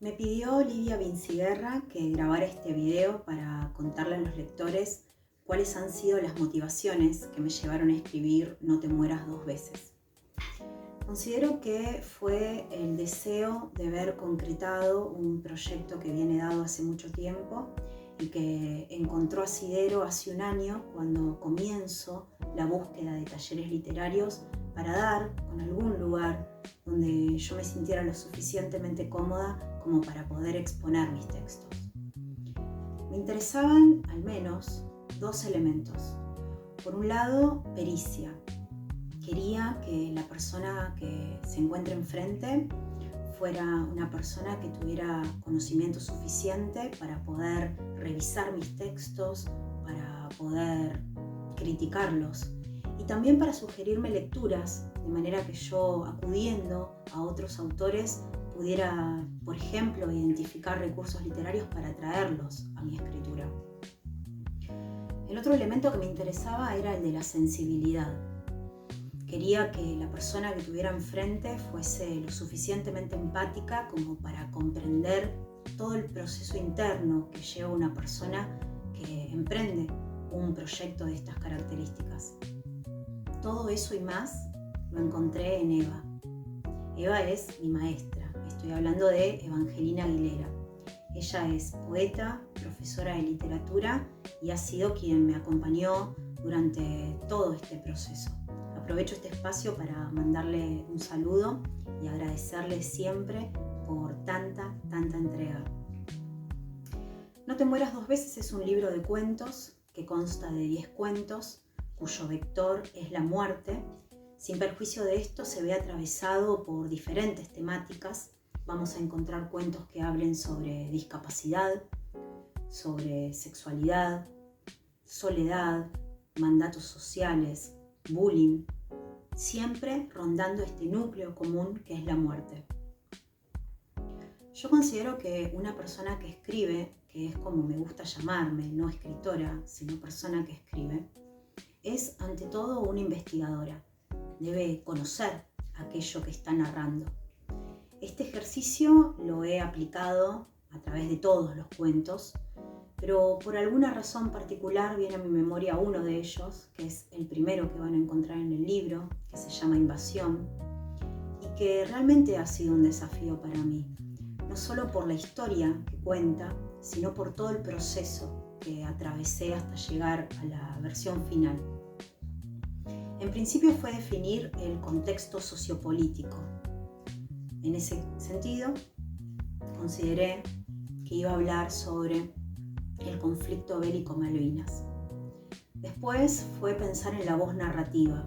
Me pidió Lidia Vinciguerra que grabara este video para contarle a los lectores cuáles han sido las motivaciones que me llevaron a escribir No te mueras dos veces. Considero que fue el deseo de ver concretado un proyecto que viene dado hace mucho tiempo y que encontró asidero hace un año cuando comienzo la búsqueda de talleres literarios para dar con algún lugar donde yo me sintiera lo suficientemente cómoda como para poder exponer mis textos. Me interesaban al menos dos elementos. Por un lado, pericia. Quería que la persona que se encuentre enfrente fuera una persona que tuviera conocimiento suficiente para poder revisar mis textos, para poder criticarlos y también para sugerirme lecturas, de manera que yo, acudiendo a otros autores, pudiera, por ejemplo, identificar recursos literarios para traerlos a mi escritura. El otro elemento que me interesaba era el de la sensibilidad. Quería que la persona que tuviera enfrente fuese lo suficientemente empática como para comprender todo el proceso interno que lleva una persona que emprende un proyecto de estas características. Todo eso y más lo encontré en Eva. Eva es mi maestra. Estoy hablando de Evangelina Aguilera. Ella es poeta, profesora de literatura y ha sido quien me acompañó durante todo este proceso. Aprovecho este espacio para mandarle un saludo y agradecerle siempre por tanta entrega. No te mueras dos veces es un libro de cuentos que consta de 10 cuentos, cuyo vector es la muerte. Sin perjuicio de esto, se ve atravesado por diferentes temáticas. Vamos a encontrar cuentos que hablen sobre discapacidad, sobre sexualidad, soledad, mandatos sociales, bullying, siempre rondando este núcleo común que es la muerte. Yo considero que una persona que escribe, que es como me gusta llamarme, no escritora, sino persona que escribe, es ante todo una investigadora. Debe conocer aquello que está narrando. Este ejercicio lo he aplicado a través de todos los cuentos, pero por alguna razón particular viene a mi memoria uno de ellos, que es el primero que van a encontrar en el libro, que se llama Invasión, y que realmente ha sido un desafío para mí, no solo por la historia que cuenta, sino por todo el proceso que atravesé hasta llegar a la versión final. En principio fue definir el contexto sociopolítico. En ese sentido, consideré que iba a hablar sobre el conflicto bélico Malvinas. Después fue pensar en la voz narrativa.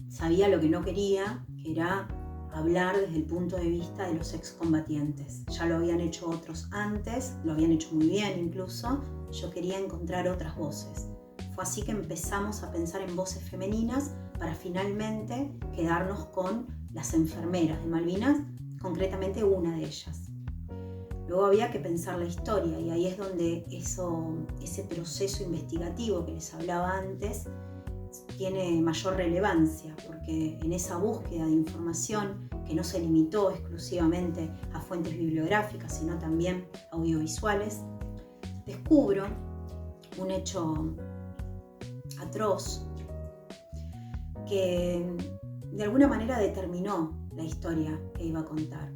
Sabía lo que no quería, que era hablar desde el punto de vista de los excombatientes. Ya lo habían hecho otros antes, lo habían hecho muy bien incluso. Yo quería encontrar otras voces. Fue así que empezamos a pensar en voces femeninas para finalmente quedarnos con las enfermeras de Malvinas, concretamente una de ellas. Luego había que pensar la historia y ahí es donde ese proceso investigativo que les hablaba antes tiene mayor relevancia, porque en esa búsqueda de información que no se limitó exclusivamente a fuentes bibliográficas, sino también audiovisuales, descubro un hecho atroz que de alguna manera determinó la historia que iba a contar.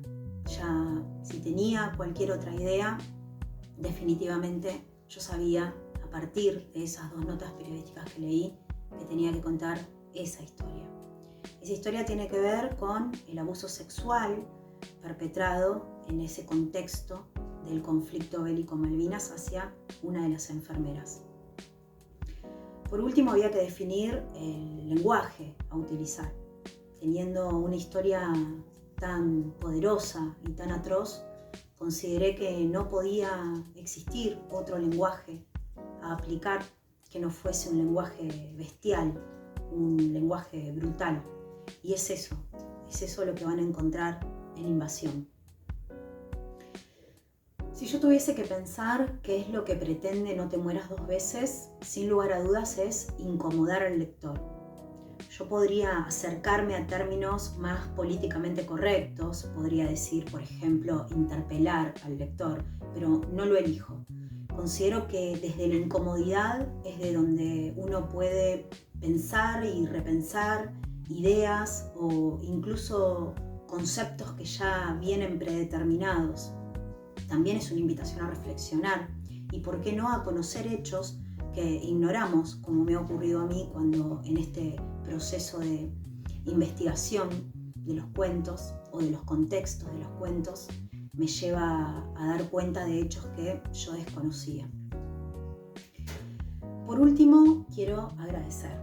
Ya si tenía cualquier otra idea, definitivamente yo sabía, a partir de esas dos notas periodísticas que leí, que tenía que contar esa historia. Esa historia tiene que ver con el abuso sexual perpetrado en ese contexto del conflicto bélico Malvinas hacia una de las enfermeras. Por último, había que definir el lenguaje a utilizar. Teniendo una historia tan poderosa y tan atroz, consideré que no podía existir otro lenguaje a aplicar que no fuese un lenguaje bestial, un lenguaje brutal. Y es eso lo que van a encontrar en Invasión. Si yo tuviese que pensar qué es lo que pretende No te mueras dos veces, sin lugar a dudas es incomodar al lector. Yo podría acercarme a términos más políticamente correctos, podría decir, por ejemplo, interpelar al lector, pero no lo elijo. Considero que desde la incomodidad es de donde uno puede pensar y repensar ideas o incluso conceptos que ya vienen predeterminados. También es una invitación a reflexionar y, ¿por qué no?, a conocer hechos que ignoramos, como me ha ocurrido a mí cuando en este proceso de investigación de los cuentos o de los contextos de los cuentos me lleva a dar cuenta de hechos que yo desconocía. Por último, quiero agradecer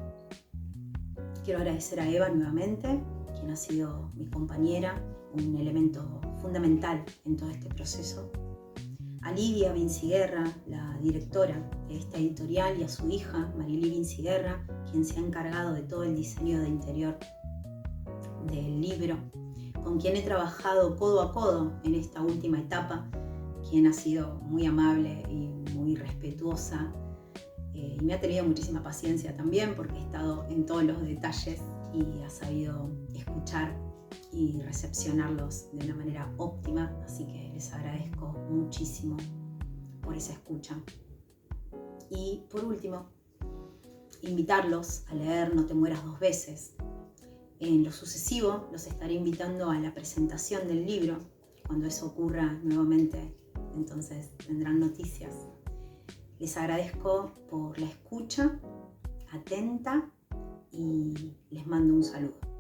a Eva nuevamente, quien ha sido mi compañera, un elemento fundamental en todo este proceso. A Lidia Vinciguerra, la directora de esta editorial, y a su hija, Marily Vinciguerra, quien se ha encargado de todo el diseño de interior del libro, con quien he trabajado codo a codo en esta última etapa, quien ha sido muy amable y muy respetuosa, y me ha tenido muchísima paciencia también, porque he estado en todos los detalles y ha sabido escuchar y recepcionarlos de una manera óptima, así que les agradezco muchísimo por esa escucha. Y por último, invitarlos a leer No te mueras dos veces. En lo sucesivo los estaré invitando a la presentación del libro. Cuando eso ocurra nuevamente, entonces tendrán noticias. Les agradezco por la escucha atenta y les mando un saludo.